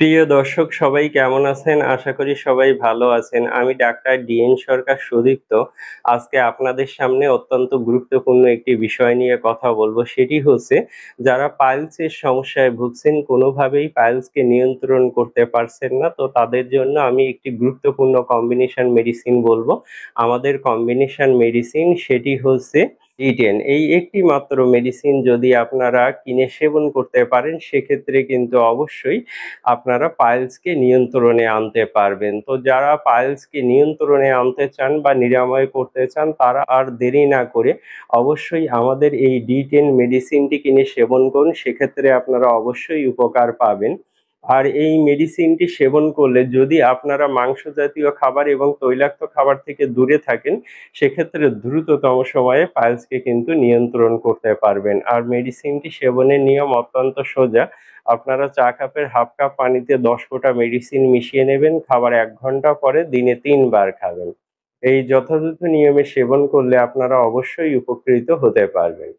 প্রিয় দর্শক সবাই কেমন আছেন? আশা করি সবাই ভালো আছেন। আমি ডাক্তার ডিএন সরকার সুদীপ্ত। আজকে আপনাদের সামনে অত্যন্ত গুরুত্বপূর্ণ একটি বিষয় নিয়ে কথা বলব। সেটি হচ্ছে যারা পাইলসের সমস্যায় ভুগছেন, কোনোভাবেই পাইলসকে নিয়ন্ত্রণ করতে পারছেন না, তো তাদের জন্য আমি একটি গুরুত্বপূর্ণ কম্বিনেশন মেডিসিন বলব। আমাদের কম্বিনেশন মেডিসিন সেটি হচ্ছে D10। এই একটি মাত্র মেডিসিন যদি আপনারা কিনে সেবন করতে পারেন, সেক্ষেত্রে কিন্তু অবশ্যই আপনারা পাইলসকে নিয়ন্ত্রণে আনতে পারবেন। তো যারা পাইলসকে নিয়ন্ত্রণে আনতে চান বা নিরাময় করতে চান, তারা আর দেরি না করে অবশ্যই আমাদের এই D10 মেডিসিনটি কিনে সেবন করুন। সেক্ষেত্রে আপনারা অবশ্যই উপকার পাবেন। আর এই মেডিসিনটি সেবন করলে যদি আপনারা মাংস জাতীয় খাবার এবং তৈলাক্ত খাবার থেকে দূরে থাকেন, সেক্ষেত্রে দ্রুততম সময়ে পাইলসকে কিন্তু নিয়ন্ত্রণ করতে পারবেন। আর মেডিসিনটি সেবনের নিয়ম অত্যন্ত সোজা। আপনারা চা কাপের হাফ কাপ পানিতে ১০ ফোঁটা মেডিসিন মিশিয়ে নেবেন। খাবার ১ ঘন্টা পরে দিনে ৩ বার খাবেন। এই যথাযথ নিয়মে সেবন করলে আপনারা অবশ্যই উপকৃত হতে পারবেন।